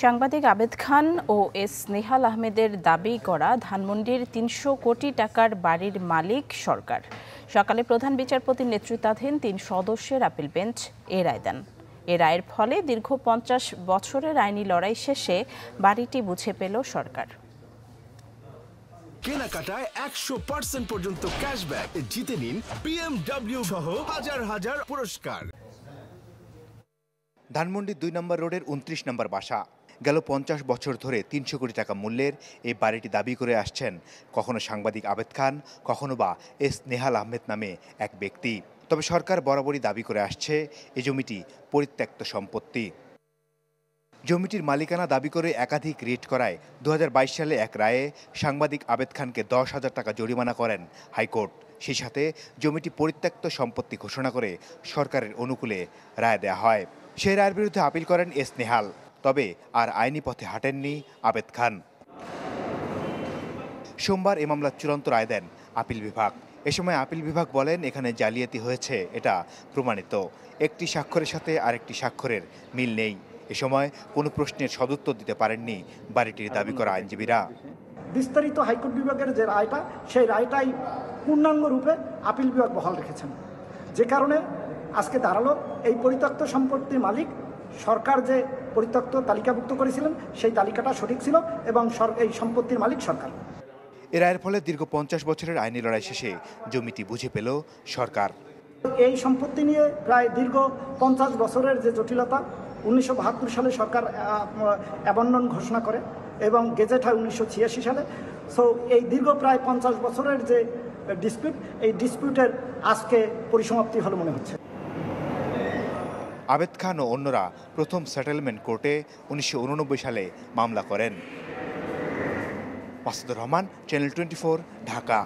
সাংবাদিক আবেদ খান ও এস নেহাল আহমেদের দাবি করা ধানমন্ডির ৩০০ কোটি টাকার বাড়ির মালিক সরকার। সকালে প্রধান বিচারপতির নেতৃত্বাধীন ৩ সদস্যের আপিল বেঞ্চ এ রায় দেন। এ রায়ের ফলে দীর্ঘ ৫০ বছরের আইনি লড়াই শেষে বাড়িটি বুঝে পেল সরকার। কেনাকাটায় ১০০% পর্যন্ত ক্যাশব্যাক জিতে নিন BMW সহ হাজার হাজার পুরস্কার। ধানমন্ডি ২ নম্বর রোডের ২৯ নম্বর বাসা। গেল ৫০ বছর ধরে ৩০০ কোটি টাকা মূল্যের এই বাড়িটি দাবি করে আসছেন কখনো সাংবাদিক আবেদ খান, কখনো বা এস নেহাল আহমেদ নামে এক ব্যক্তি। তবে সরকার বরাবরই দাবি করে আসছে এই জমিটি পরিত্যক্ত সম্পত্তি। জমিটির মালিকানা দাবি করে একাধিক রিট করায় ২০২২ সালে এক রায়ে সাংবাদিক আবেদ খানকে ১০,০০০ টাকা জরিমানা করেন হাইকোর্ট। সেই সাথে জমিটি পরিত্যক্ত সম্পত্তি ঘোষণা করে সরকারের অনুকূলে রায় দেওয়া হয়। সেই রায়ের বিরুদ্ধে আপিল করেন এস নেহাল। তবে আর আইনি পথে হাঁটেননি আবেদ খান। সোমবার এ মামলার চূড়ান্ত রায় দেন আপিল বিভাগ। এ সময় আপিল বিভাগ বলেন, এখানে জালিয়াতি হয়েছে এটা প্রমাণিত। একটি স্বাক্ষরের সাথে আরেকটি স্বাক্ষরের মিল নেই। এ সময় কোনো প্রশ্নের সদুত্তর দিতে পারেননি বাড়িটির দাবি করা আইনজীবীরা। বিস্তারিত হাইকোর্ট বিভাগের যে রায়টা, সেই রায়টাই পূর্ণাঙ্গ রূপে আপিল বিভাগ বহাল রেখেছেন। যে কারণে আজকে দাঁড়ালো এই পরিত্যক্ত সম্পত্তির মালিক সরকার, যে পরিত্যক্ত তালিকাভুক্ত করেছিলেন সেই তালিকাটা সঠিক ছিল এবং এই সম্পত্তির মালিক সরকার। এ রায়ের ফলে দীর্ঘ ৫০ বছরের আইনি লড়াই শেষে জমিটি বুঝে পেল সরকার। এই সম্পত্তি নিয়ে প্রায় দীর্ঘ ৫০ বছরের যে জটিলতা, ১৯৭২ সালে সরকার অ্যাবান্ডন ঘোষণা করে এবং গেজেট হয় ১৯৮৬ সালে। সো এই দীর্ঘ প্রায় ৫০ বছরের যে ডিসপিউট, এই ডিসপিউটের আজকে পরিসমাপ্তি হলো মনে হচ্ছে। আবেদ খান ও অন্যরা প্রথম সেটেলমেন্ট কোর্টে ১৯৮৯ সালে মামলা করেন। মাসুদুর রহমান, চ্যানেল 24, ঢাকা।